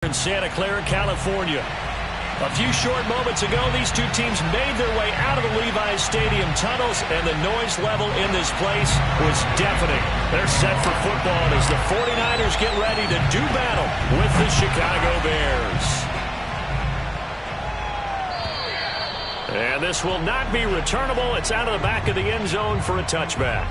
In Santa Clara, California. A few short moments ago, these two teams made their way out of the Levi's Stadium tunnels, and the noise level in this place was deafening. They're set for football as the 49ers get ready to do battle with the Chicago Bears. And this will not be returnable. It's out of the back of the end zone for a touchback.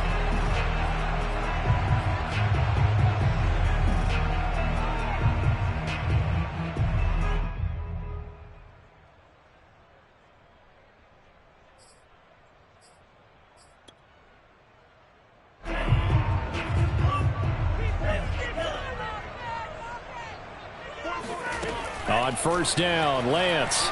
On first down, Lance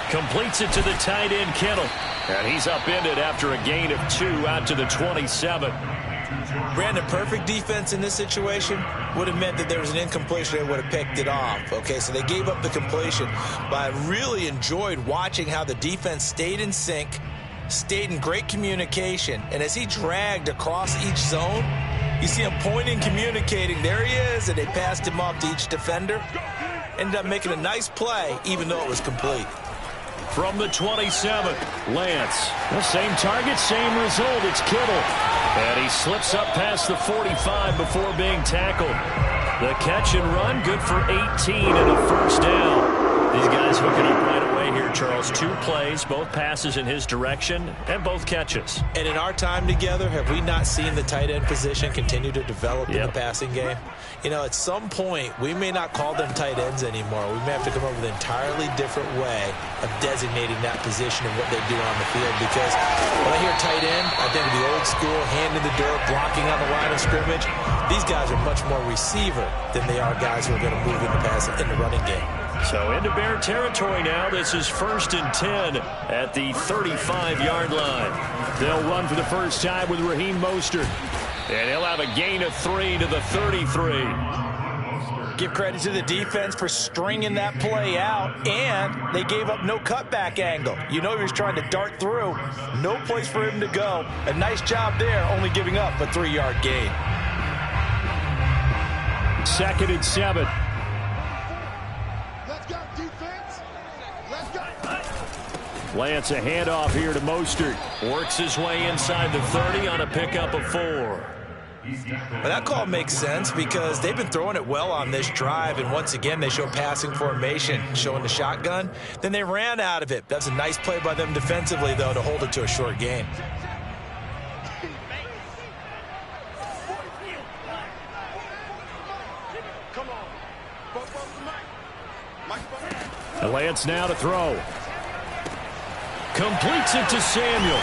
completes it to the tight end, Kittle. And he's upended after a gain of 2 out to the 27. Brandon, perfect defense in this situation would have meant that there was an incompletion. They would have picked it off. Okay, so they gave up the completion. But I really enjoyed watching how the defense stayed in sync, stayed in great communication. And as he dragged across each zone, you see him pointing, communicating. There he is, and they passed him off to each defender. Ended up making a nice play, even though it was complete. From the 27, Lance. The same target, same result. It's Kittle. And he slips up past the 45 before being tackled. The catch and run, good for 18 and a first down. These guys hooking up right away here, Charles. 2 plays, both passes in his direction, and both catches. And in our time together, have we not seen the tight end position continue to develop in the passing game? You know, at some point, we may not call them tight ends anymore. We may have to come up with an entirely different way of designating that position and what they do on the field. Because when I hear tight end, I think of the old school, hand in the dirt, blocking on the line of scrimmage. These guys are much more receiver than they are guys who are going to move in the passing, in the running game. So into Bear territory now. This is 1st and 10 at the 35-yard line. They'll run for the first time with Raheem Mostert. And he'll have a gain of 3 to the 33. Give credit to the defense for stringing that play out, and they gave up no cutback angle. You know he was trying to dart through. No place for him to go. A nice job there, only giving up a 3-yard gain. 2nd and 7. Lance, a handoff here to Mostert. Works his way inside the 30 on a pickup of 4. Well, that call makes sense because they've been throwing it well on this drive, and once again they show passing formation, showing the shotgun. Then they ran out of it. That's a nice play by them defensively, though, to hold it to a short gain. Lance now to throw. Completes it to Samuel.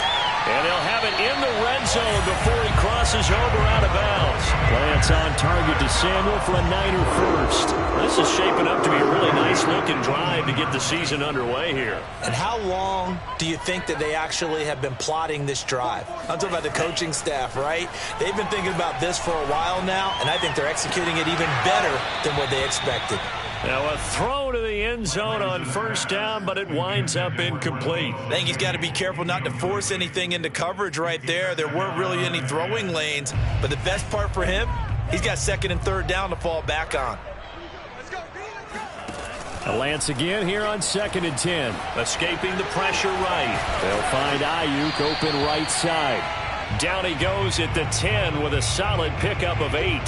And he'll have it in the red zone before he crosses over out of bounds. Lance on target to Samuel for a Niner first. This is shaping up to be a really nice-looking drive to get the season underway here. And how long do you think that they actually have been plotting this drive? I'm talking about the coaching staff, right? They've been thinking about this for a while now, and I think they're executing it even better than what they expected. Now a throw to the end zone on first down, but it winds up incomplete. I think he's got to be careful not to force anything into coverage right there. There weren't really any throwing lanes, but the best part for him, he's got 2nd and 3rd down to fall back on. Lance again here on 2nd and 10. Escaping the pressure right. They'll find Ayuk open right side. Down he goes at the 10 with a solid pickup of 8.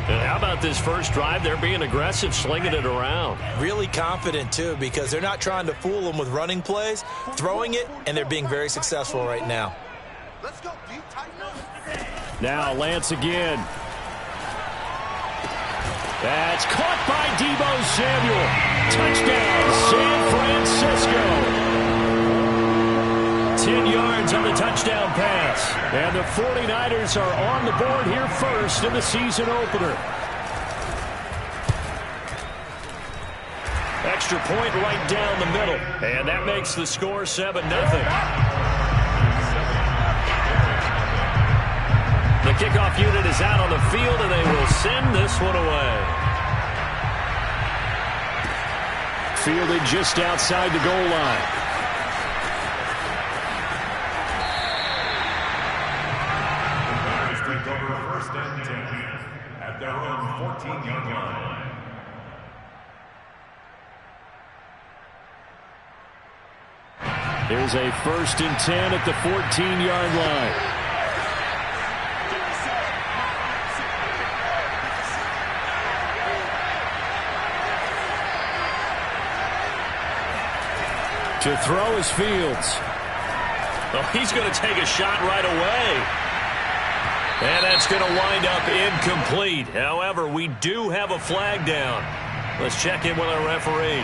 And how about this first drive? They're being aggressive, slinging it around. Really confident, too, because they're not trying to fool them with running plays, throwing it, and they're being very successful right now. Let's go deep, tighten up. Now Lance again. That's caught by Deebo Samuel. Touchdown, San Francisco. 10 yards on the touchdown pass. And the 49ers are on the board here first in the season opener. Extra point right down the middle. And that makes the score 7-0. The kickoff unit is out on the field, and they will send this one away. Fielded just outside the goal line. Take over 1st and 10 at their own 14-yard line. Here's a 1st and 10 at the 14-yard line. To throw is Fields. Oh, he's going to take a shot right away. And that's going to wind up incomplete. However, we do have a flag down. Let's check in with our referee.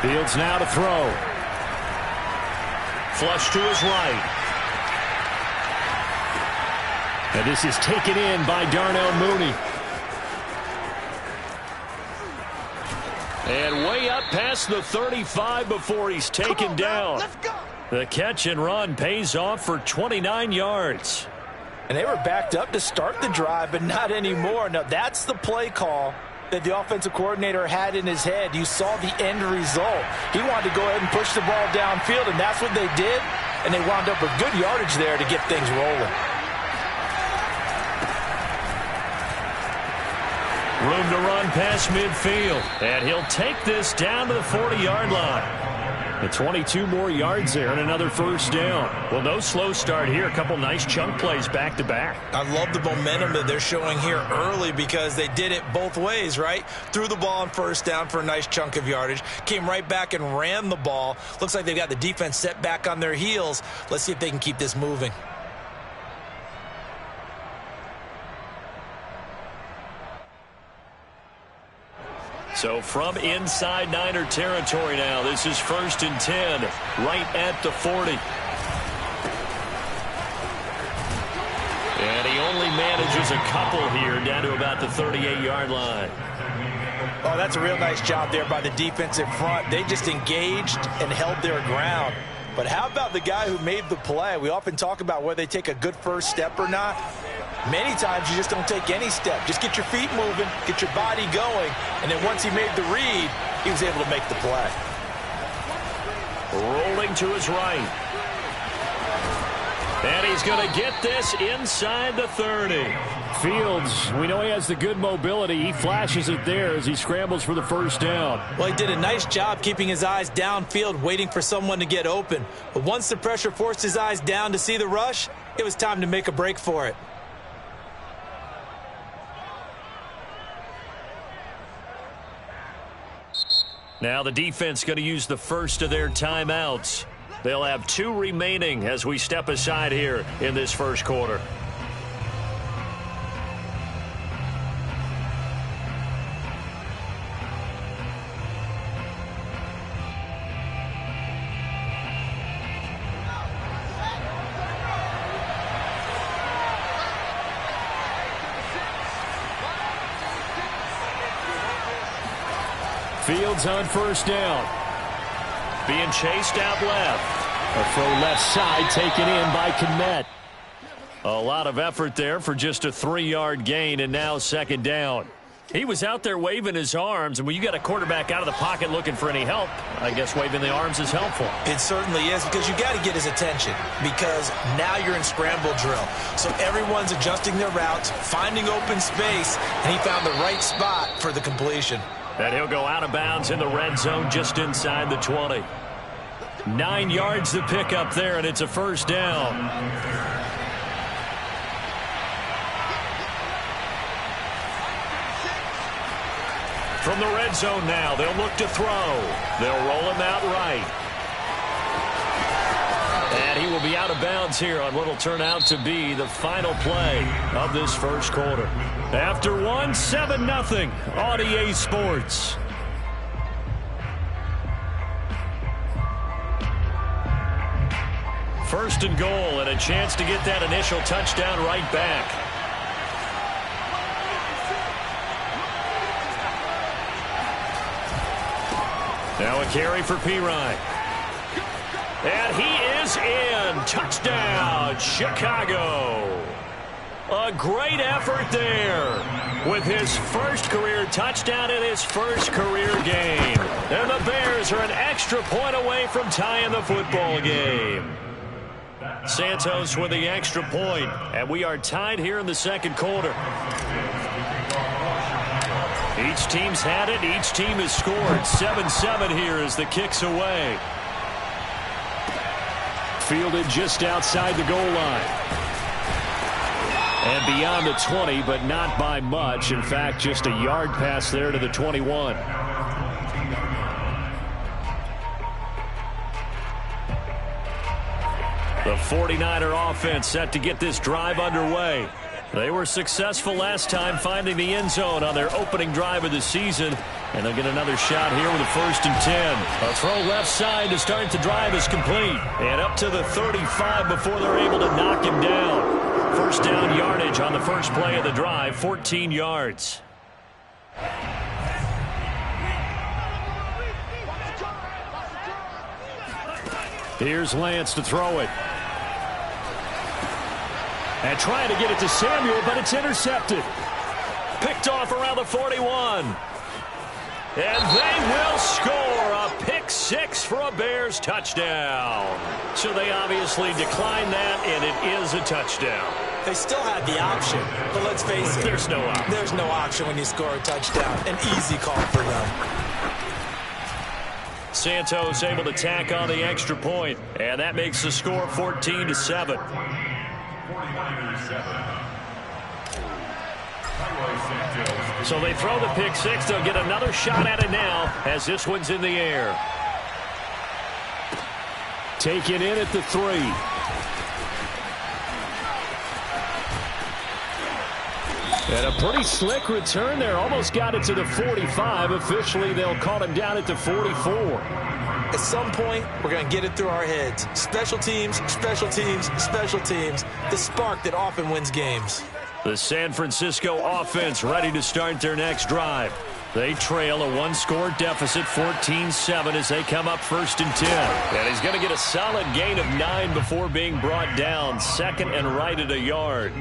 Fields now to throw. Flush to his right. And this is taken in by Darnell Mooney. And way up past the 35 before he's taken down. Let's go. The catch and run pays off for 29 yards. And they were backed up to start the drive, but not anymore. Now, that's the play call that the offensive coordinator had in his head. You saw the end result. He wanted to go ahead and push the ball downfield, and that's what they did. And they wound up with good yardage there to get things rolling. Room to run past midfield. And he'll take this down to the 40-yard line. And 22 more yards there and another first down. Well, no slow start here. A couple nice chunk plays back-to-back. I love the momentum that they're showing here early because they did it both ways, right? Threw the ball on first down for a nice chunk of yardage. Came right back and ran the ball. Looks like they've got the defense set back on their heels. Let's see if they can keep this moving. So from inside Niner territory now, this is 1st and 10, right at the 40. And he only manages a couple here down to about the 38-yard line. Oh, that's a real nice job there by the defensive front. They just engaged and held their ground. But how about the guy who made the play? We often talk about whether they take a good first step or not. Many times you just don't take any step. Just get your feet moving, get your body going, and then once he made the read, he was able to make the play. Rolling to his right. And he's going to get this inside the 30. Fields, we know he has the good mobility. He flashes it there as he scrambles for the first down. Well, he did a nice job keeping his eyes downfield, waiting for someone to get open. But once the pressure forced his eyes down to see the rush, it was time to make a break for it. Now the defense going to use the first of their timeouts. They'll have 2 remaining as we step aside here in this first quarter. Fields on first down. Being chased out left. A throw left side taken in by Kmet. A lot of effort there for just a 3-yard gain, and now second down. He was out there waving his arms, and when you got a quarterback out of the pocket looking for any help, I guess waving the arms is helpful. It certainly is, because you got to get his attention, because now you're in scramble drill. So everyone's adjusting their routes, finding open space, and he found the right spot for the completion. And he'll go out of bounds in the red zone just inside the 20. 9 yards to pick up there, and it's a first down. From the red zone now, they'll look to throw. They'll roll him out right. And he will be out of bounds here on what will turn out to be the final play of this first quarter. After 7-0 on EA Sports. First and goal, and a chance to get that initial touchdown right back. Now a carry for Chiraq. And he is in. Touchdown, Chicago. A great effort there with his first career touchdown in his first career game. And the Bears are an extra point away from tying the football game. Santos with the extra point, and we are tied here in the second quarter. Each team's had it. Each team has scored. 7-7 here as the kick's away. Fielded just outside the goal line. And beyond the 20, but not by much. In fact, just a yard pass there to the 21. The 49er offense set to get this drive underway. They were successful last time finding the end zone on their opening drive of the season. And they'll get another shot here with a 1st and 10. A throw left side to start the drive is complete. And up to the 35 before they're able to knock him down. First down yardage on the first play of the drive, 14 yards. Here's Lance to throw it. And trying to get it to Samuel, but it's intercepted. Picked off around the 41. And they will score a pick six for a Bears touchdown. So they obviously declined that, and it is a touchdown. They still had the option, but let's face it. There's no option. There's no option when you score a touchdown. An easy call for them. Santos able to tack on the extra point, and that makes the score 14-7. So they throw the pick six. They'll get another shot at it now as this one's in the air. Taken in at the 3. And a pretty slick return there. Almost got it to the 45. Officially, they'll call him down at the 44. At some point, we're going to get it through our heads. Special teams, special teams, special teams. The spark that often wins games. The San Francisco offense ready to start their next drive. They trail a one-score deficit, 14-7, as they come up 1st and 10. And he's going to get a solid gain of 9 before being brought down. Second and right at a yard.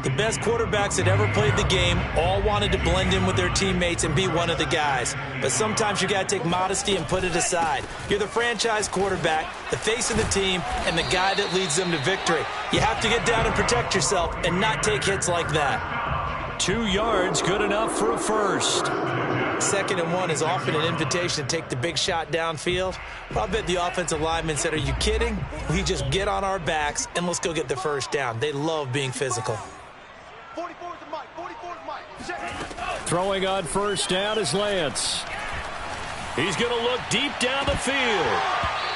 The best quarterbacks that ever played the game all wanted to blend in with their teammates and be one of the guys. But sometimes you got to take modesty and put it aside. You're the franchise quarterback, the face of the team, and the guy that leads them to victory. You have to get down and protect yourself and not take hits like that. 2 yards, good enough for a first. 2nd and 1 is often an invitation to take the big shot downfield. Well, I bet the offensive lineman said, are you kidding? We just get on our backs and let's go get the first down. They love being physical. 44 is the mic. 44 is the mic. Throwing on first down is Lance. He's going to look deep down the field.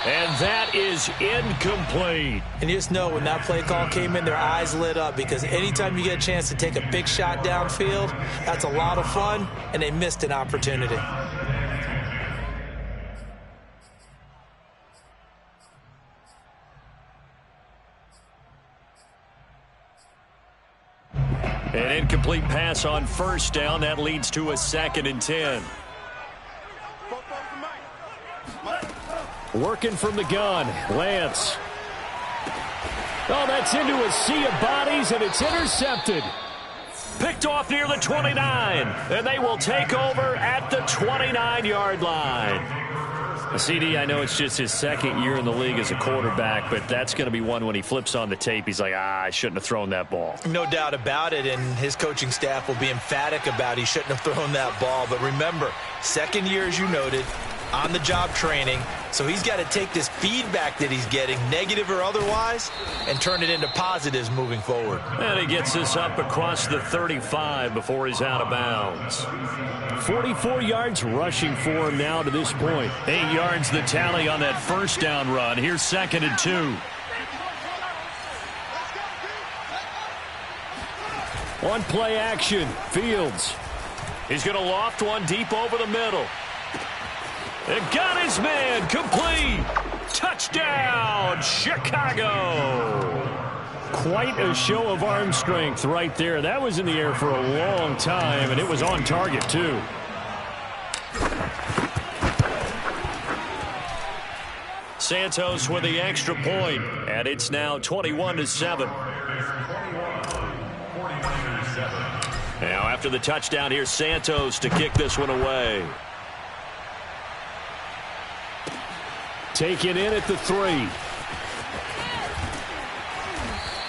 And that is incomplete. And you just know when that play call came in, their eyes lit up, because anytime you get a chance to take a big shot downfield, that's a lot of fun, and they missed an opportunity. An incomplete pass on first down. That leads to a 2nd and 10. Working from the gun, Lance. Oh, that's into a sea of bodies, and it's intercepted. Picked off near the 29, and they will take over at the 29-yard line. CD, I know it's just his second year in the league as a quarterback, but that's going to be one when he flips on the tape, he's like, I shouldn't have thrown that ball. No doubt about it, and his coaching staff will be emphatic about he shouldn't have thrown that ball. But remember, second year, as you noted, on-the-job training, so he's got to take this feedback that he's getting, negative or otherwise, and turn it into positives moving forward. And he gets this up across the 35 before he's out of bounds. 44 yards rushing for him now to this point. 8 yards the tally on that first down run. Here's 2nd and 2. On play action, Fields. He's going to loft one deep over the middle. And got his man, complete. Touchdown, Chicago. Quite a show of arm strength right there. That was in the air for a long time, and it was on target, too. Santos with the extra point, and it's now 21-7. Now, after the touchdown, here's Santos to kick this one away. Taken in at the 3.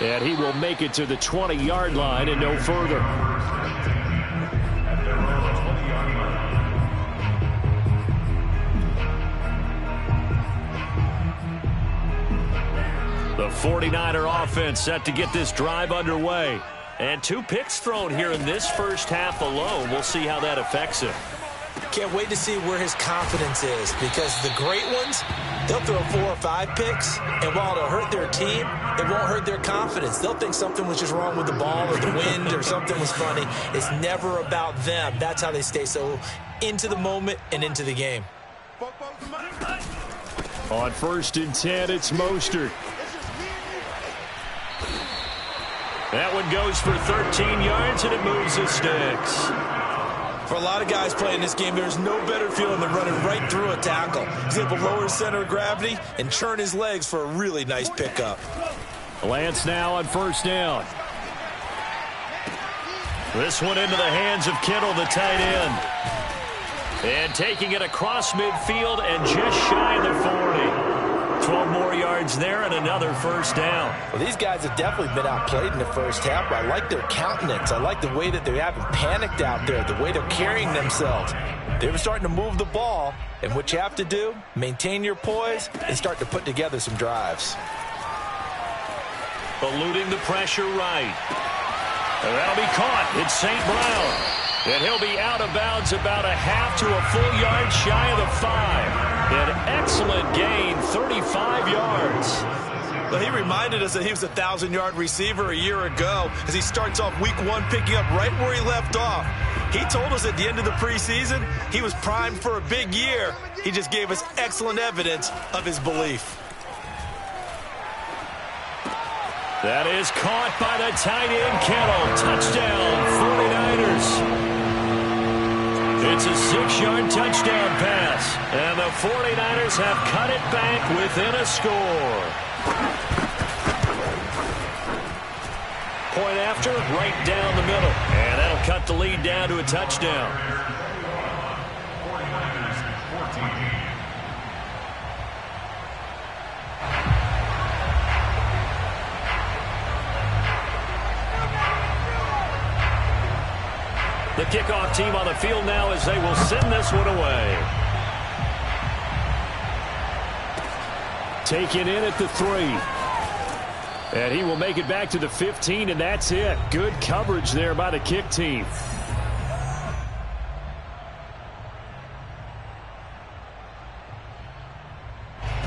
And he will make it to the 20-yard line and no further. The 49er offense set to get this drive underway. And 2 picks thrown here in this first half alone. We'll see how that affects him. Can't wait to see where his confidence is, because the great ones, they'll throw 4 or 5 picks, and while it'll hurt their team, it won't hurt their confidence. They'll think something was just wrong with the ball or the wind or something was funny. It's never about them. That's how they stay so into the moment and into the game. On 1st and 10, it's Mostert. That one goes for 13 yards, and it moves the sticks. For a lot of guys playing this game, there's no better feeling than running right through a tackle. He's able to lower his center of gravity and churn his legs for a really nice pickup. Lance now on 1st down. This one into the hands of Kittle, the tight end. And taking it across midfield and just shy of the 40. 12 more yards there and another 1st down. Well, these guys have definitely been outplayed in the first half, but I like their countenance. I like the way that they haven't panicked out there, the way they're carrying themselves. They're starting to move the ball, and what you have to do, maintain your poise and start to put together some drives. Eluding the pressure right. And that'll be caught. It's St. Brown. And he'll be out of bounds about a half to a full yard shy of the 5. An excellent gain, 35 yards. Well, he reminded us that he was a 1,000-yard receiver a year ago as he starts off week 1 picking up right where he left off. He told us at the end of the preseason he was primed for a big year. He just gave us excellent evidence of his belief. That is caught by the tight end, Kittle. Touchdown, 49ers. It's a 6-yard touchdown pass, and the 49ers have cut it back within a score. Point after, right down the middle, and that'll cut the lead down to a touchdown. The kickoff team on the field now as they will send this one away. Taken in at the 3. And he will make it back to the 15, and that's it. Good coverage there by the kick team.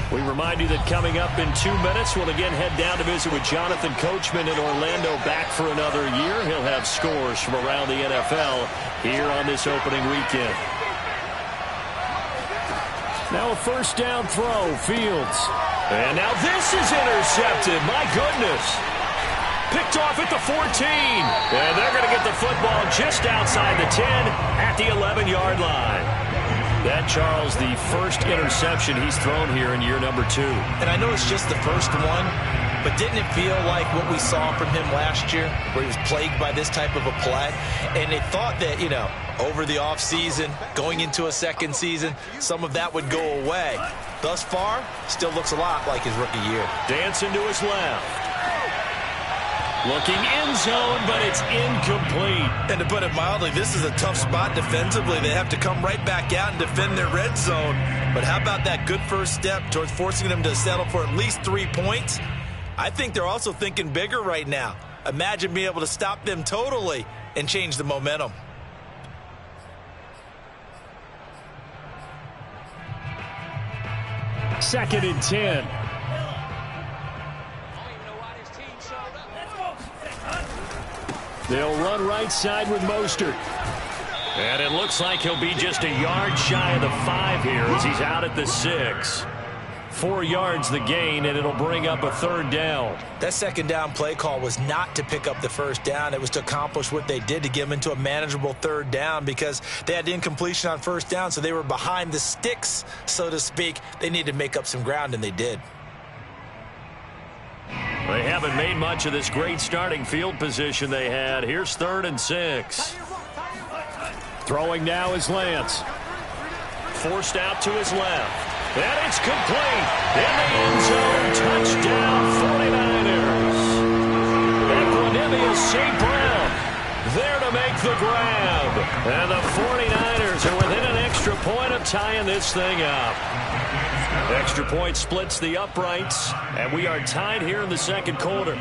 We remind you that coming up in 2 minutes, we'll again head down to visit with Jonathan Coachman in Orlando, back for another year. He'll have scores from around the NFL here on this opening weekend. Now a 1st down throw, Fields. And now this is intercepted. My goodness. Picked off at the 14. And they're going to get the football just outside the 10 at the 11-yard line. That, Charles, the first interception he's thrown here in year number 2. And I know it's just the first one, but didn't it feel like what we saw from him last year, where he was plagued by this type of a play? And they thought that, you know, over the offseason, going into a second season, some of that would go away. Thus far, still looks a lot like his rookie year. Dancing to his left. Looking end zone, but it's incomplete. And to put it mildly, this is a tough spot defensively. They have to come right back out and defend their red zone. But how about that good first step towards forcing them to settle for at least 3 points? I think they're also thinking bigger right now. Imagine being able to stop them totally and change the momentum. Second and 10. They'll run right side with Mostert. And it looks like he'll be just a yard shy of the 5 here as he's out at the 6. 4 yards the gain, and it'll bring up a third down. That second down play call was not to pick up the first down. It was to accomplish what they did, to get them into a manageable third down, because they had incompletion on first down, so they were behind the sticks, so to speak. They needed to make up some ground, and they did. They haven't made much of this great starting field position they had. Here's 3rd and 6. Throwing now is Lance. Forced out to his left. And it's complete. In the end zone. Touchdown, 49ers. Equanimous St. Brown there to make the grab. And the 49ers are within an extra point of tying this thing up. Extra point splits the uprights, and we are tied here in the second quarter.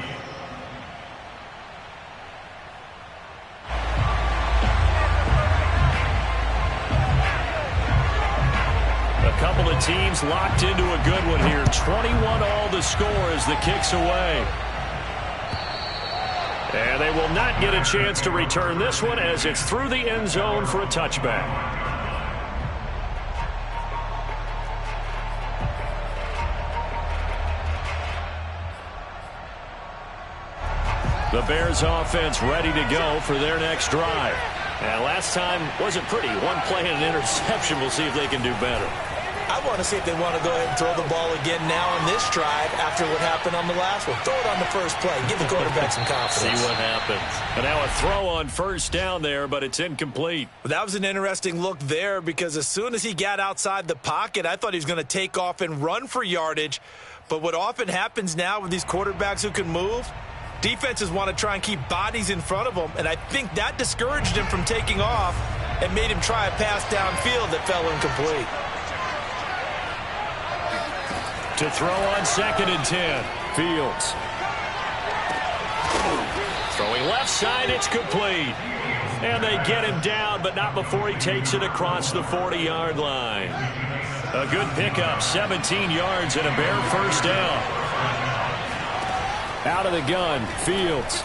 A couple of teams locked into a good one here. 21-all the score as the kick's away. And they will not get a chance to return this one as it's through the end zone for a touchback. The Bears offense ready to go for their next drive. And last time wasn't pretty. One play and an interception. We'll see if they can do better. I want to see if they want to go ahead and throw the ball again now on this drive after what happened on the last one. Throw it on the first play. Give the quarterback some confidence. See what happens. And now a throw on first down there, but it's incomplete. That was an interesting look there, because as soon as he got outside the pocket, I thought he was going to take off and run for yardage. But what often happens now with these quarterbacks who can move, defenses want to try and keep bodies in front of them, and I think that discouraged him from taking off and made him try a pass downfield that fell incomplete. To throw on 2nd and 10. Fields. Throwing left side, it's complete. And they get him down, but not before he takes it across the 40-yard line. A good pickup, 17 yards and a Bear first down. Out of the gun, Fields.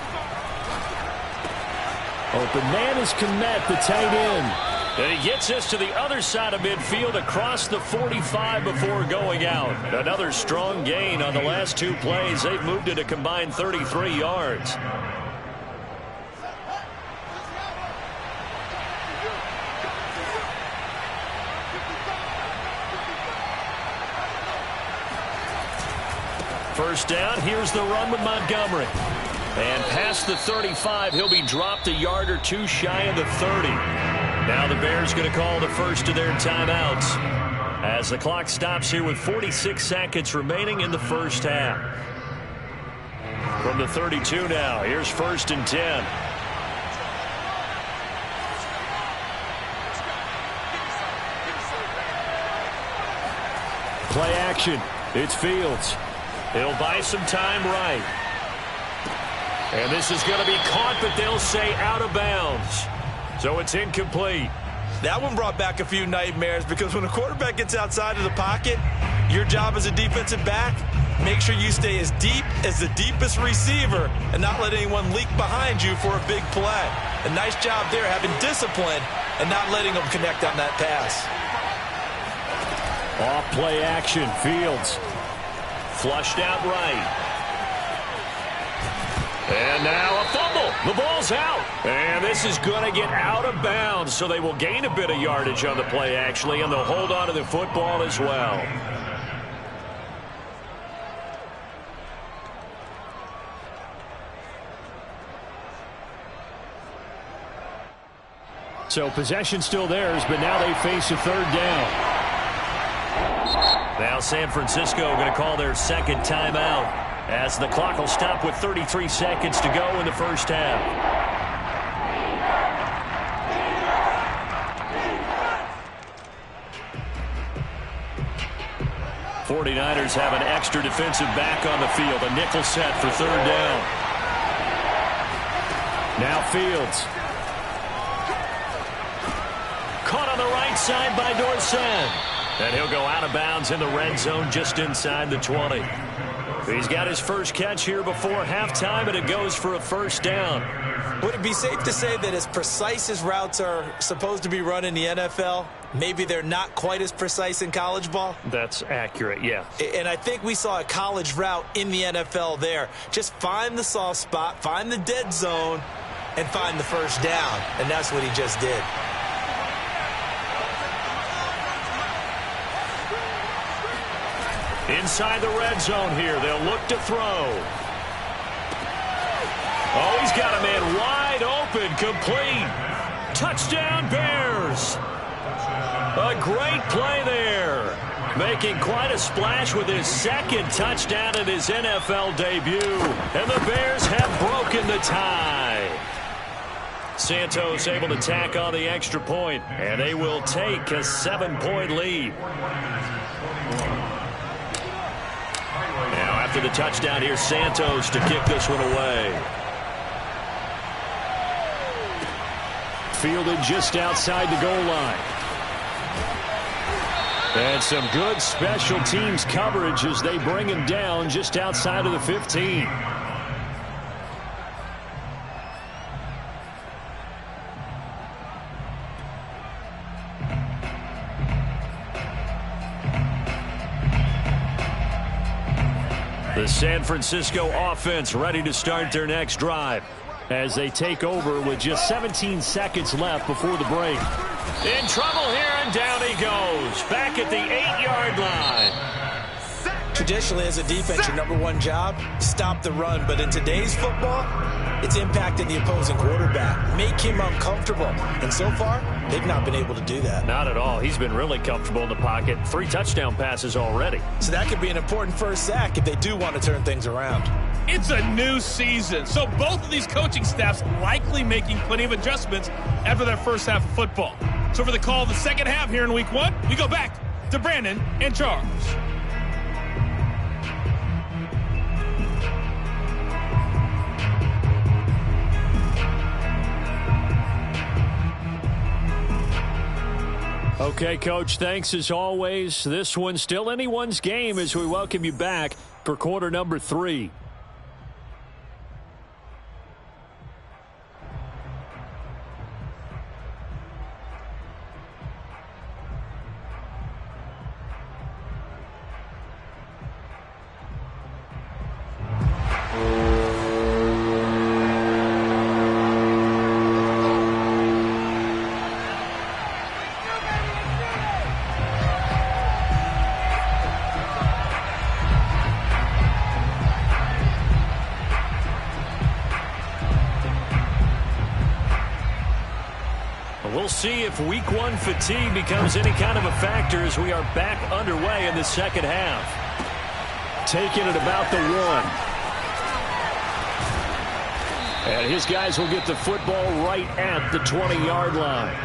Open man is Kmet, the tight end. And he gets us to the other side of midfield across the 45 before going out. Another strong gain on the last 2 plays. They've moved it a combined 33 yards. First down, here's the run with Montgomery. And past the 35, he'll be dropped a yard or 2 shy of the 30. Now the Bears going to call the first of their timeouts as the clock stops here with 46 seconds remaining in the first half. From the 32 now, here's 1st and 10. Play action. It's Fields. He'll buy some time right. And this is going to be caught, but they'll say out of bounds. So it's incomplete. That one brought back a few nightmares, because when a quarterback gets outside of the pocket, your job as a defensive back, make sure you stay as deep as the deepest receiver and not let anyone leak behind you for a big play. A nice job there, having discipline and not letting them connect on that pass. Off play action, Fields. Flushed out right. And now a fumble. The ball's out. And this is going to get out of bounds, so they will gain a bit of yardage on the play, actually, and they'll hold on to the football as well. So possession still theirs, but now they face a third down. Now San Francisco going to call their second timeout as the clock will stop with 33 seconds to go in the first half. 49ers have an extra defensive back on the field. A nickel set for third down. Now Fields. Caught on the right side by Dorsett. And he'll go out of bounds in the red zone just inside the 20. He's got his first catch here before halftime, and it goes for a first down. Would it be safe to say that as precise as routes are supposed to be run in the NFL, maybe they're not quite as precise in college ball? That's accurate, yeah. And I think we saw a college route in the NFL there. Just find the soft spot, find the dead zone, and find the first down. And that's what he just did. Inside the red zone here, they'll look to throw. Oh, he's got a man wide open, complete. Touchdown, Bears. A great play there. Making quite a splash with his second touchdown in his NFL debut. And the Bears have broken the tie. Santos able to tack on the extra point, and they will take a 7-point lead. Now after the touchdown, here's Santos to kick this one away. Fielded just outside the goal line. And some good special teams coverage as they bring him down just outside of the 15. The San Francisco offense ready to start their next drive as they take over with just 17 seconds left before the break. In trouble here, and down he goes. Back at the 8-yard line. Traditionally, as a defense, your number one job, stop the run. But in today's football, it's impacting the opposing quarterback. Make him uncomfortable. And so far, they've not been able to do that. Not at all. He's been really comfortable in the pocket. 3 touchdown passes already. So that could be an important first sack if they do want to turn things around. It's a new season, so both of these coaching staffs likely making plenty of adjustments after their first half of football. So for the call of the second half here in week 1, we go back to Brandon and Charles. Okay, Coach, thanks as always. This one's still anyone's game as we welcome you back for quarter number 3. We'll see if week 1 fatigue becomes any kind of a factor as we are back underway in the second half. Taking it about the 1. And his guys will get the football right at the 20-yard line.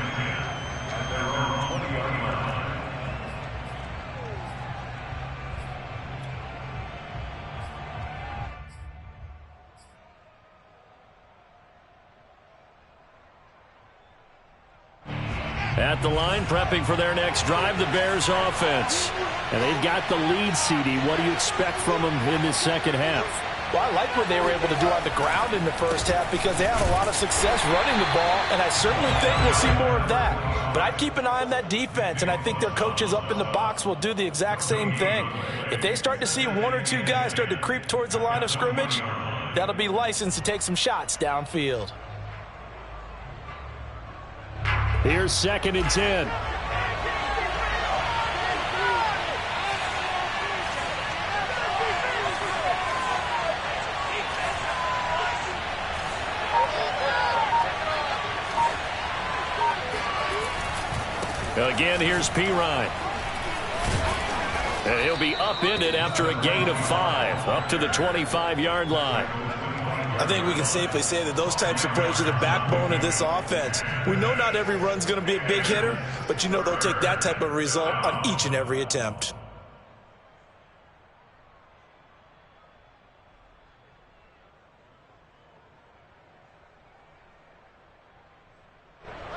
At the line, prepping for their next drive, the Bears offense. And they've got the lead, CD. What do you expect from them in this second half? Well, I like what they were able to do on the ground in the first half because they had a lot of success running the ball, and I certainly think we'll see more of that. But I'd keep an eye on that defense, and I think their coaches up in the box will do the exact same thing. If they start to see 1 or 2 guys start to creep towards the line of scrimmage, that'll be licensed to take some shots downfield. Here's 2nd and 10. Again, here's Pirine. And he'll be upended after a gain of 5, up to the 25-yard line. I think we can safely say that those types of plays are the backbone of this offense. We know not every run's going to be a big hitter, but you know they'll take that type of result on each and every attempt.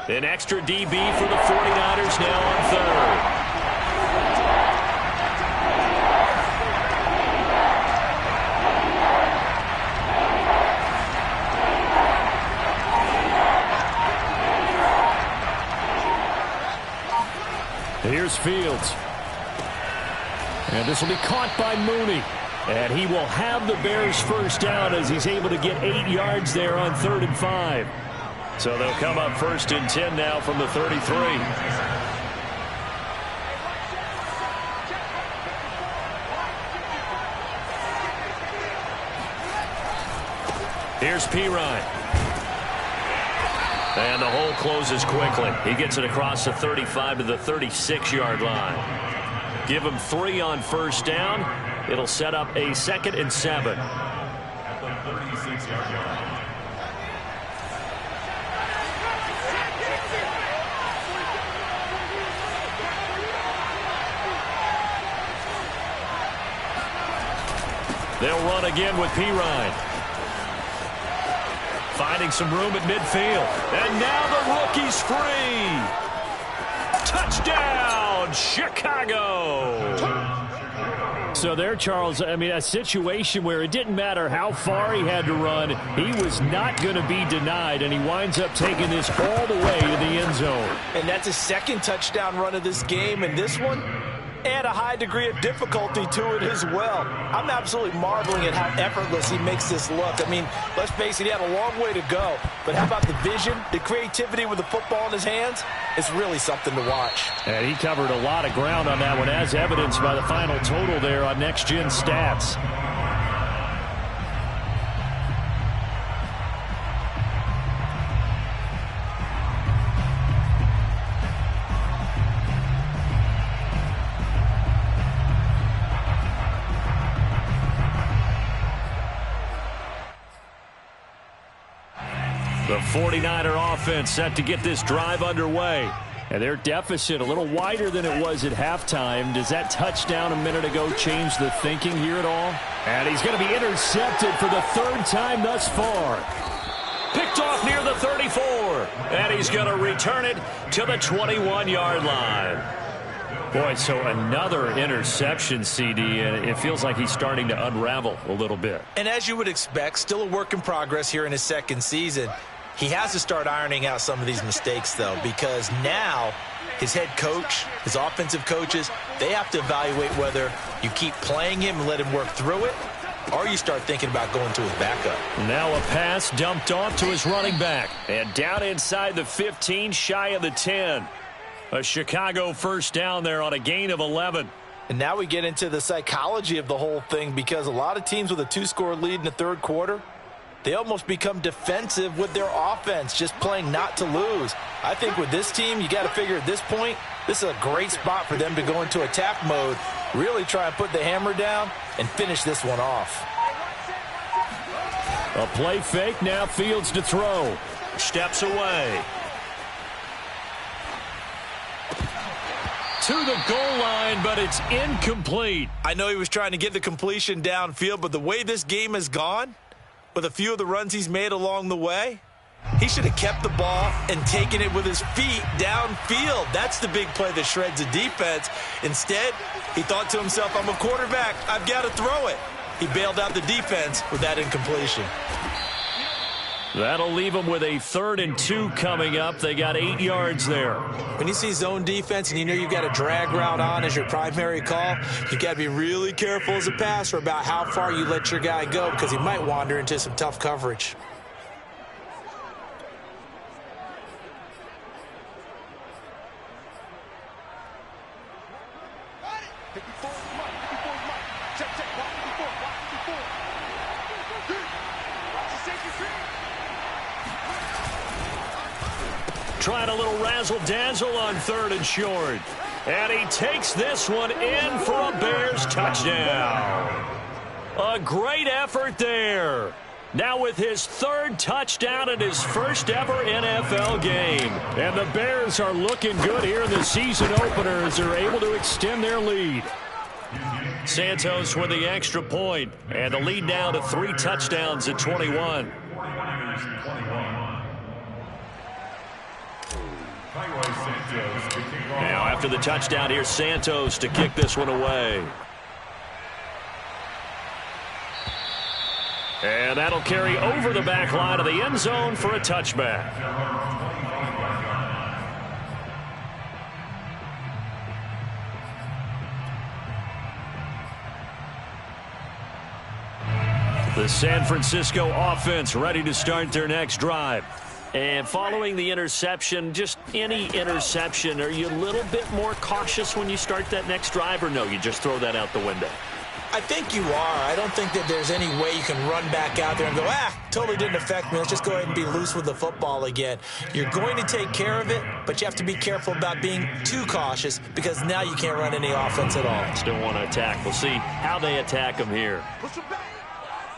An extra DB for the 49ers now on third. Here's Fields. And this will be caught by Mooney. And he will have the Bears first down as he's able to get 8 yards there on 3rd and 5. So they'll come up 1st and 10 now from the 33. Here's Pirine. And the hole closes quickly. He gets it across the 35 to the 36-yard line. Give him 3 on first down. It'll set up a 2nd and 7. They'll run again with Pirine. Finding some room at midfield. And now the rookie's free. Touchdown, Chicago. So there, Charles, I mean, a situation where it didn't matter how far he had to run. He was not going to be denied, and he winds up taking this all the way to the end zone. And that's his 2nd touchdown run of this game, and this one, add a high degree of difficulty to it as well. I'm absolutely marveling at how effortless he makes this look. I mean, let's face it, he had a long way to go. But how about the vision, the creativity with the football in his hands? It's really something to watch. And he covered a lot of ground on that one, as evidenced by the final total there on Next Gen Stats. The 49er offense set to get this drive underway. And their deficit a little wider than it was at halftime. Does that touchdown a minute ago change the thinking here at all? And he's going to be intercepted for the 3rd time thus far. Picked off near the 34. And he's going to return it to the 21-yard line. Boy, so another interception, CD, and it feels like he's starting to unravel a little bit. And as you would expect, still a work in progress here in his 2nd season. He has to start ironing out some of these mistakes, though, because now his head coach, his offensive coaches, they have to evaluate whether you keep playing him and let him work through it, or you start thinking about going to his backup. Now a pass dumped off to his running back. And down inside the 15, shy of the 10. A Chicago first down there on a gain of 11. And now we get into the psychology of the whole thing, because a lot of teams with a 2-score lead in the 3rd quarter, they almost become defensive with their offense, just playing not to lose. I think with this team, you got to figure at this point, this is a great spot for them to go into attack mode, really try and put the hammer down and finish this one off. A play fake, now Fields to throw. Steps away. To the goal line, but it's incomplete. I know he was trying to get the completion downfield, but the way this game has gone, with a few of the runs he's made along the way, he should have kept the ball and taken it with his feet downfield. That's the big play that shreds a defense. Instead, he thought to himself, I'm a quarterback, I've got to throw it. He bailed out the defense with that incompletion. That'll leave them with a 3rd and 2 coming up. They got 8 yards there. When you see zone defense and you know you've got a drag route on as your primary call, you've got to be really careful as a passer about how far you let your guy go, because he might wander into some tough coverage. Trying a little razzle-dazzle on 3rd and short. And he takes this one in for a Bears touchdown. A great effort there. Now with his 3rd touchdown in his first ever NFL game. And the Bears are looking good here in the season opener as they're able to extend their lead. Santos with the extra point, and the lead now to 3 touchdowns at 21. Now after the touchdown, here's Santos to kick this one away. And that'll carry over the back line of the end zone for a touchback. The San Francisco offense ready to start their next drive. And following the interception, just any interception, are you a little bit more cautious when you start that next drive, or no, you just throw that out the window? I think you are. I don't think that there's any way you can run back out there and go, totally didn't affect me. Let's just go ahead and be loose with the football again. You're going to take care of it, but you have to be careful about being too cautious because now you can't run any offense at all. Still want to attack. We'll see how they attack him here. Push him back.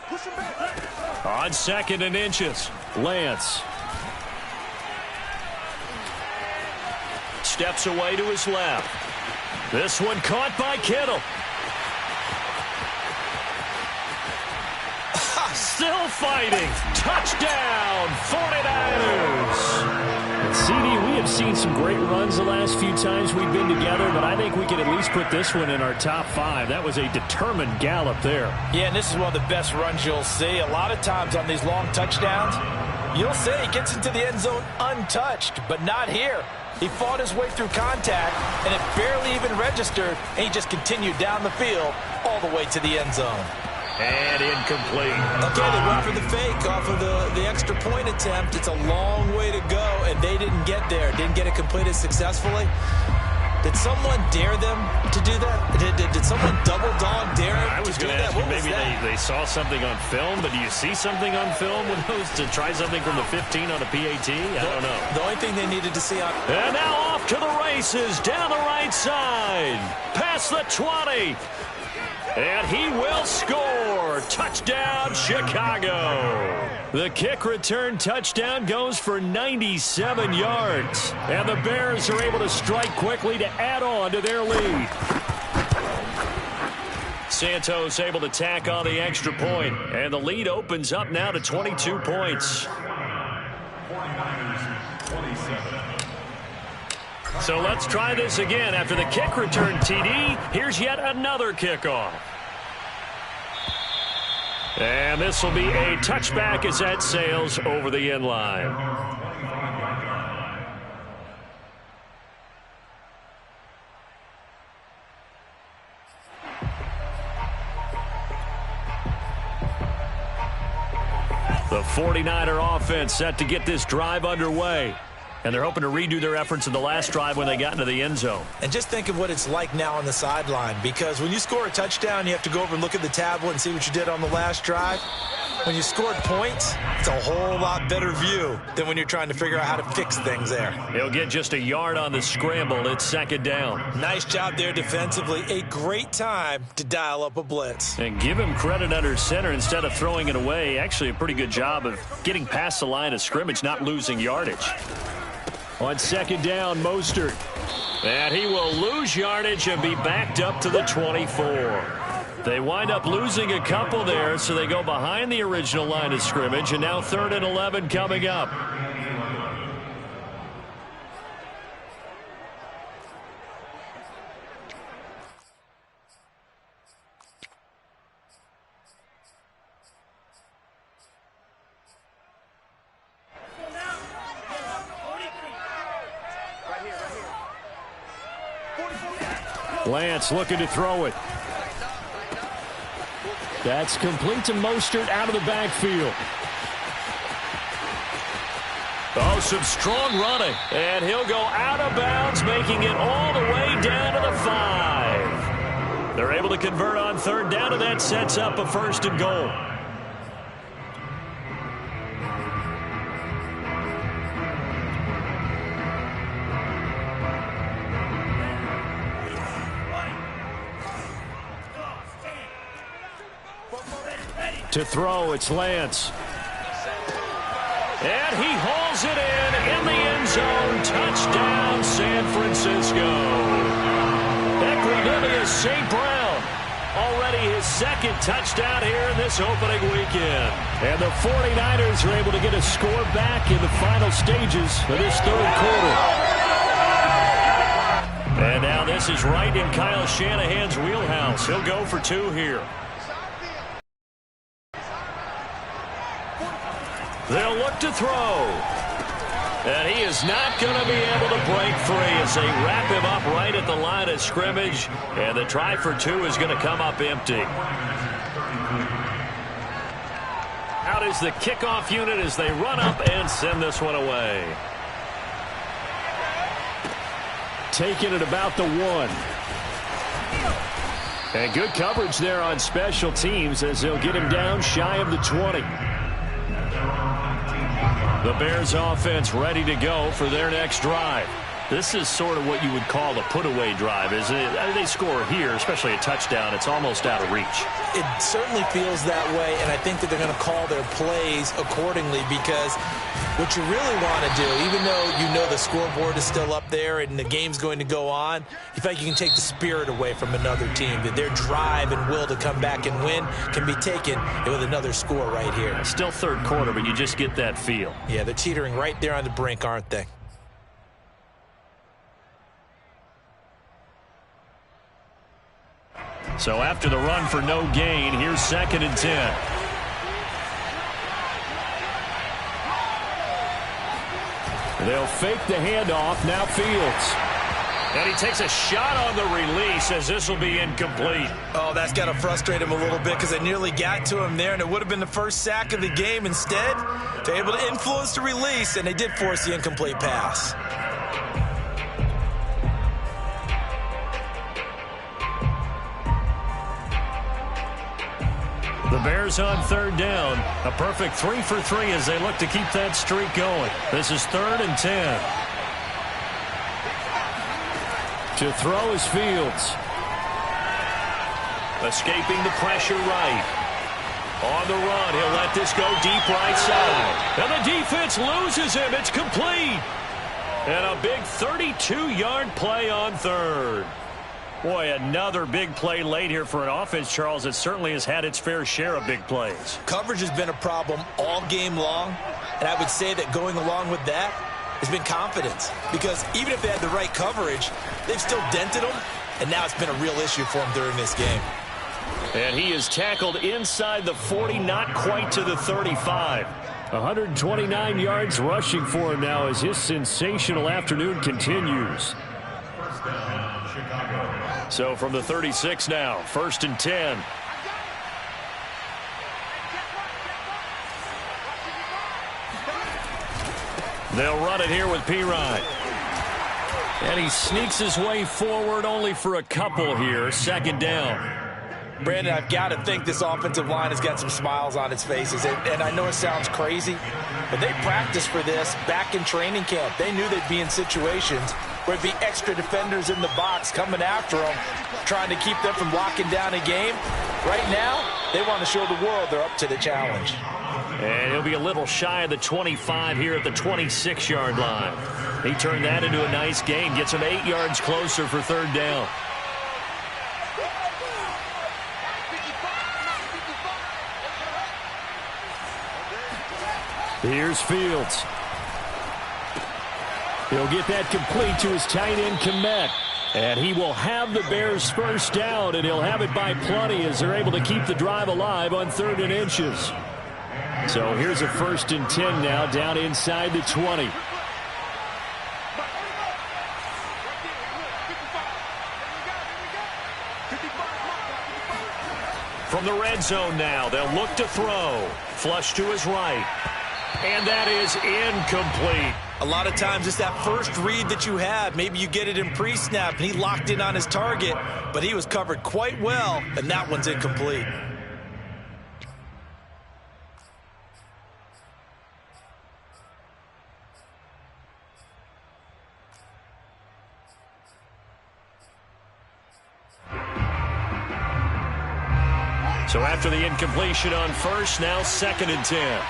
Push him back. On 2nd and inches, Lance. Steps away to his left. This one caught by Kittle. Still fighting. Touchdown, 49ers. And CD, we have seen some great runs the last few times we've been together, but I think we can at least put this one in our top 5. That was a determined gallop there. Yeah, and this is one of the best runs you'll see. A lot of times on these long touchdowns, you'll see he gets into the end zone untouched, but not here. He fought his way through contact, and it barely even registered, and he just continued down the field all the way to the end zone. And incomplete. Okay, they went for the fake off of the extra point attempt. It's a long way to go, and they didn't get there. Didn't get it completed successfully. Did someone dare them to do that? Did someone double dog dare them I was going to ask you, maybe they saw something on film, but do you see something on film with those to try something from the 15 on a PAT? I don't know. The only thing they needed to see on... And now off to the races, down the right side, past the 20. And he will score. Touchdown, Chicago. The kick return touchdown goes for 97 yards. And the Bears are able to strike quickly to add on to their lead. Santos able to tack on the extra point. And the lead opens up now to 22 points. So let's try this again. After the kick return TD, here's yet another kickoff. And this will be a touchback as that sails over the end line. The 49er offense set to get this drive underway. And they're hoping to redo their efforts in the last drive when they got into the end zone. And just think of what it's like now on the sideline, because when you score a touchdown, you have to go over and look at the tablet and see what you did on the last drive. When you scored points, it's a whole lot better view than when you're trying to figure out how to fix things there. He'll get just a yard on the scramble. It's 2nd down. Nice job there defensively. A great time to dial up a blitz. And give him credit under center instead of throwing it away. Actually, a pretty good job of getting past the line of scrimmage, not losing yardage. On 2nd down, Mostert. And he will lose yardage and be backed up to the 24. They wind up losing a couple there, so they go behind the original line of scrimmage, and now 3rd and 11 coming up. Lance looking to throw it. That's complete to Mostert out of the backfield. Oh, some strong running. And he'll go out of bounds, making it all the way down to the 5. They're able to convert on 3rd down, and that sets up a 1st and goal. To throw, it's Lance. And he hauls it in the end zone. Touchdown, San Francisco. Equanimeous St. Brown. Already his second touchdown here in this opening weekend. And the 49ers are able to get a score back in the final stages of this third quarter. And now this is right in Kyle Shanahan's wheelhouse. He'll go for two here. They'll look to throw. And he is not going to be able to break free as they wrap him up right at the line of scrimmage. And the try for two is going to come up empty. Out is the kickoff unit as they run up and send this one away. Taking it about the 1. And good coverage there on special teams as they'll get him down shy of the 20. The Bears offense ready to go for their next drive. This is sort of what you would call a put-away drive, isn't it? I mean, they score here, especially a touchdown. It's almost out of reach. It certainly feels that way, and I think that they're going to call their plays accordingly because what you really want to do, even though you know the scoreboard is still up there and the game's going to go on, you feel like you can take the spirit away from another team, that their drive and will to come back and win can be taken with another score right here. Still third quarter, but you just get that feel. Yeah, they're teetering right there on the brink, aren't they? So after the run for no gain, here's 2nd and 10. They'll fake the handoff. Now Fields. And he takes a shot on the release as this will be incomplete. Oh, that's got to frustrate him a little bit because they nearly got to him there, and it would have been the first sack of the game. Instead, they're able to influence the release, and they did force the incomplete pass. The Bears on 3rd down. A perfect 3 for 3 as they look to keep that streak going. This is 3rd and 10. To throw is Fields. Escaping the pressure right. On the run, he'll let this go deep right side. And the defense loses him. It's complete. And a big 32-yard play on 3rd. Boy, another big play late here for an offense, Charles, that certainly has had its fair share of big plays. Coverage has been a problem all game long, and I would say that going along with that has been confidence. Because even if they had the right coverage, they've still dented them, and now it's been a real issue for them during this game. And he is tackled inside the 40, not quite to the 35. 129 yards rushing for him now as his sensational afternoon continues. So from the 36 now, 1st and 10. They'll run it here with Pirine. And he sneaks his way forward only for a couple here. 2nd down. Brandon, I've got to think this offensive line has got some smiles on its faces. And I know it sounds crazy, but they practiced for this back in training camp. They knew they'd be in situations where it'd be extra defenders in the box coming after them, trying to keep them from locking down a game. Right now, they want to show the world they're up to the challenge. And he'll be a little shy of the 25 here at the 26-yard line. He turned that into a nice gain, gets him 8 yards closer for 3rd down. Here's Fields. He'll get that complete to his tight end, Kmet. And he will have the Bears' 1st down, and he'll have it by plenty as they're able to keep the drive alive on 3rd and inches. So here's a 1st and 10 now, down inside the 20. From the red zone now, they'll look to throw. Flush to his right. And that is incomplete. A lot of times it's that first read that you have. Maybe you get it in pre-snap, and he locked in on his target, but he was covered quite well, and that one's incomplete. So after the incompletion on first, now 2nd and 10.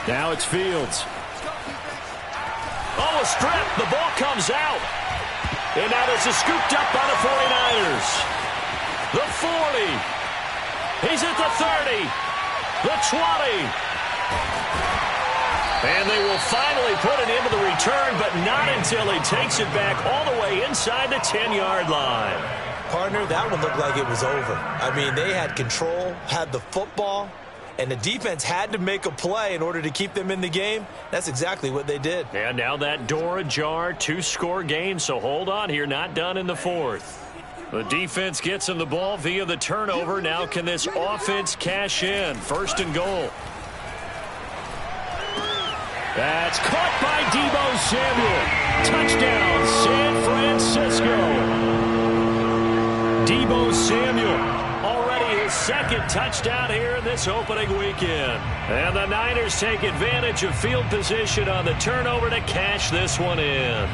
Now it's Fields. Oh, a strip. The ball comes out. And now this is scooped up by the 49ers. The 40. He's at the 30. The 20. And they will finally put it into the return, but not until he takes it back all the way inside the 10-yard line. Partner, that one looked like it was over. I mean, they had control, had the football, and the defense had to make a play in order to keep them in the game. That's exactly what they did. And now that door ajar, 2-score game, so hold on here, not done in the 4th. The defense gets him the ball via the turnover. Now can this offense cash in? 1st and goal. That's caught by Deebo Samuel. Touchdown, San Francisco. Deebo Samuel. His 2nd touchdown here in this opening weekend. And the Niners take advantage of field position on the turnover to cash this one in.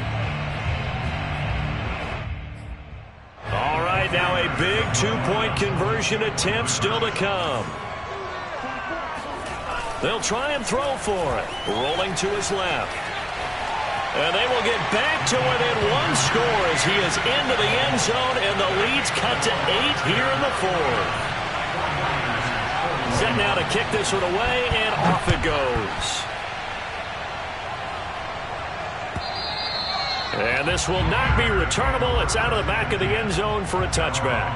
All right, now a big 2-point conversion attempt still to come. They'll try and throw for it. Rolling to his left. And they will get back to within 1 score as he is into the end zone, and the lead's cut to 8 here in the 4th. Set now to kick this one away, and off it goes. And this will not be returnable. It's out of the back of the end zone for a touchback.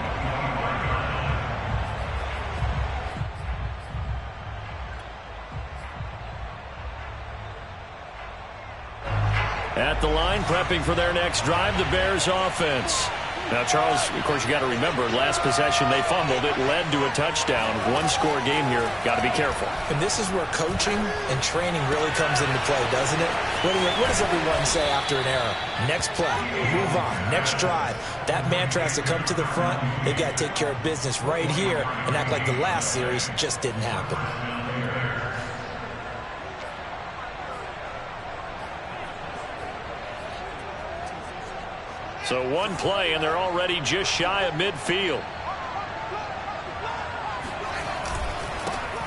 At the line, prepping for their next drive, the Bears offense. Now, Charles, of course, you got to remember, last possession they fumbled. It led to a touchdown. 1-score game here. Got to be careful. And this is where coaching and training really comes into play, doesn't it? What does everyone say after an error? Next play, move on, next drive. That mantra has to come to the front. They've got to take care of business right here and act like the last series just didn't happen. So 1 play, and they're already just shy of midfield.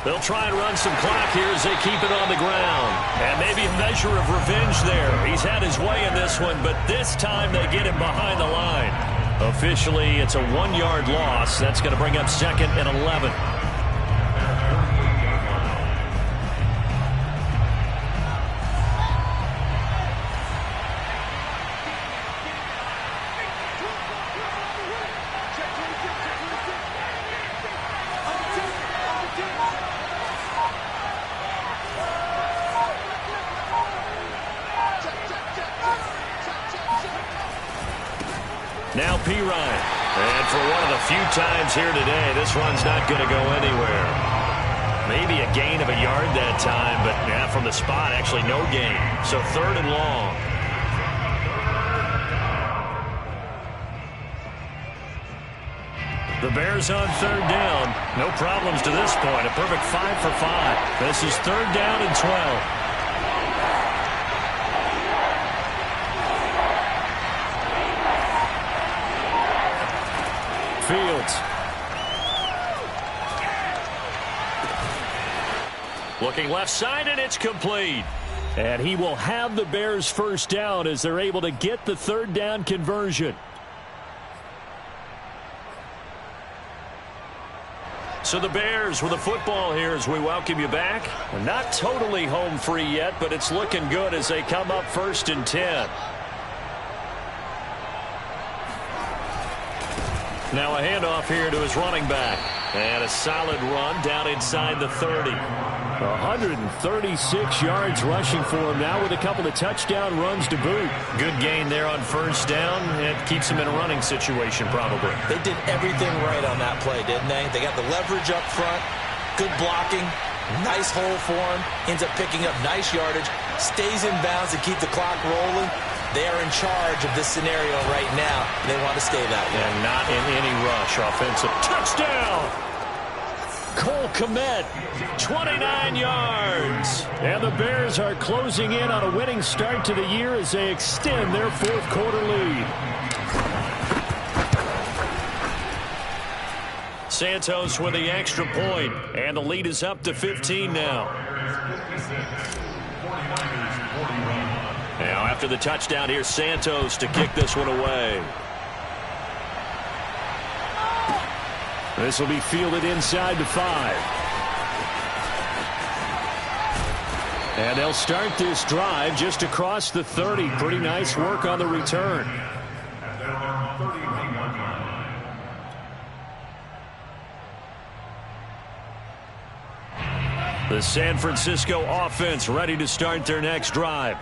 They'll try and run some clock here as they keep it on the ground. And maybe a measure of revenge there. He's had his way in this one, but this time they get him behind the line. Officially, it's a 1-yard loss. That's going to bring up 2nd and 11. Now P. Ryan. And for one of the few times here today, this run's not going to go anywhere. Maybe a gain of a yard that time, but yeah, from the spot, actually no gain. So 3rd and long. The Bears on 3rd down. No problems to this point. A perfect 5 for 5. This is 3rd down and 12. Fields. Looking left side, and it's complete. And he will have the Bears' 1st down as they're able to get the 3rd down conversion. So the Bears with the football here as we welcome you back. Not totally home free yet, but it's looking good as they come up 1st and 10. Now a handoff here to his running back. And a solid run down inside the 30. 136 yards rushing for him now with a couple of touchdown runs to boot. Good gain there on 1st down. It keeps him in a running situation probably. They did everything right on that play, didn't they? They got the leverage up front, good blocking, nice hole for him, ends up picking up nice yardage, stays in bounds to keep the clock rolling. They are in charge of this scenario right now. They want to stay that way. And not in any rush. Offensive touchdown. Cole Kmet, 29 yards. And the Bears are closing in on a winning start to the year as they extend their fourth quarter lead. Santos with the extra point, and the lead is up to 15 now. Now after the touchdown, here's Santos to kick this one away. This will be fielded inside the 5. And they'll start this drive just across the 30. Pretty nice work on the return. The San Francisco offense ready to start their next drive.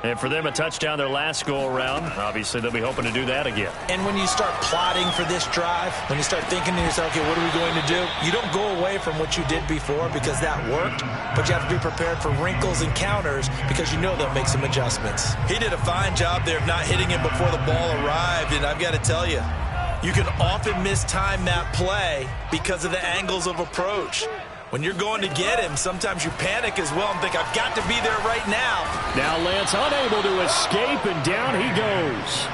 And for them, a touchdown their last go-around. Obviously, they'll be hoping to do that again. And when you start plotting for this drive, when you start thinking to yourself, okay, what are we going to do? You don't go away from what you did before because that worked, but you have to be prepared for wrinkles and counters because you know they'll make some adjustments. He did a fine job there of not hitting it before the ball arrived, and I've got to tell you, you can often mistime that play because of the angles of approach. When you're going to get him, sometimes you panic as well and think, I've got to be there right now. Now Lance unable to escape, and down he goes.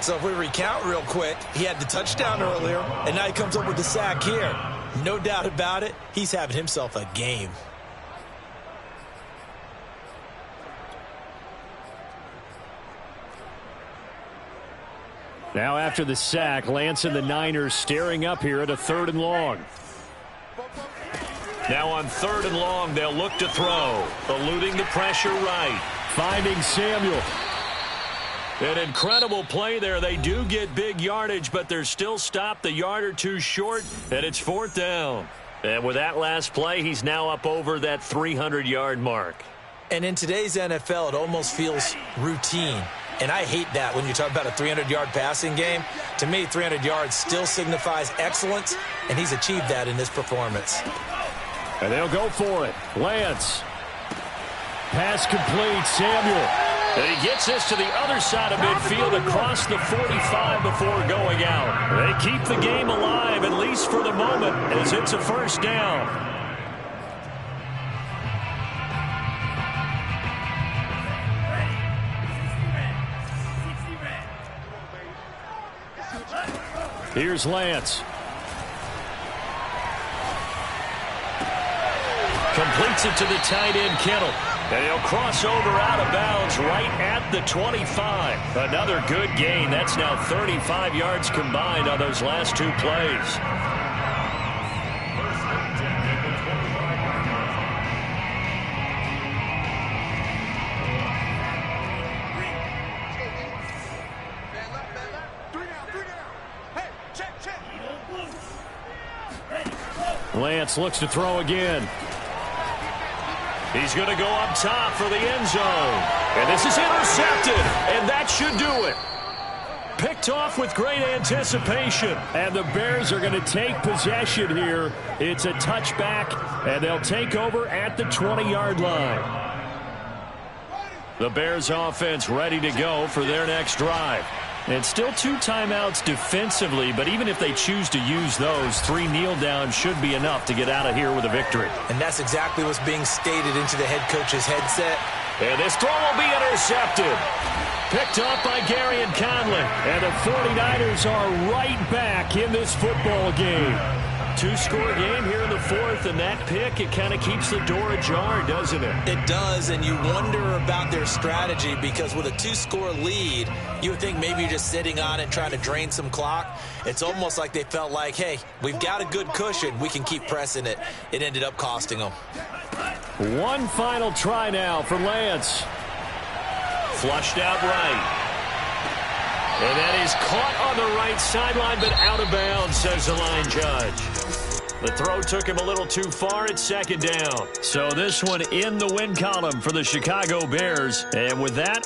So if we recount real quick, he had the touchdown earlier, and now he comes up with the sack here. No doubt about it, he's having himself a game. Now after the sack, Lance and the Niners staring up here at a 3rd and long. Now on 3rd and long, they'll look to throw. Eluding the pressure right. Finding Samuel. An incredible play there. They do get big yardage, but they're still stopped a yard or two short, and it's 4th down. And with that last play, he's now up over that 300-yard mark. And in today's NFL, it almost feels routine. And I hate that when you talk about a 300-yard passing game. To me, 300 yards still signifies excellence, and he's achieved that in this performance. And they'll go for it. Lance. Pass complete. Samuel. And he gets this to the other side of midfield across the 45 before going out. They keep the game alive, at least for the moment, as it's a 1st down. Here's Lance. Completes it to the tight end, Kittle. And he'll cross over out of bounds right at the 25. Another good gain. That's now 35 yards combined on those last 2 plays. Lance looks to throw again. He's going to go up top for the end zone. And this is intercepted, and that should do it. Picked off with great anticipation. And the Bears are going to take possession here. It's a touchback, and they'll take over at the 20-yard line. The Bears offense ready to go for their next drive. And still 2 timeouts defensively, but even if they choose to use those, 3 kneel downs should be enough to get out of here with a victory. And that's exactly what's being stated into the head coach's headset. And this throw will be intercepted. Picked off by Gary and Conley. And the 49ers are right back in this football game. 2-score game here in the 4th, and that pick, it kind of keeps the door ajar, doesn't it? It does, and you wonder about their strategy because with a 2-score lead, you would think maybe you're just sitting on it trying to drain some clock. It's almost like they felt like, hey, we've got a good cushion. We can keep pressing it. It ended up costing them. One final try now for Lance. Flushed out right. And that is caught on the right sideline, but out of bounds, says the line judge. The throw took him a little too far. It's 2nd down. So this one in the win column for the Chicago Bears. And with that,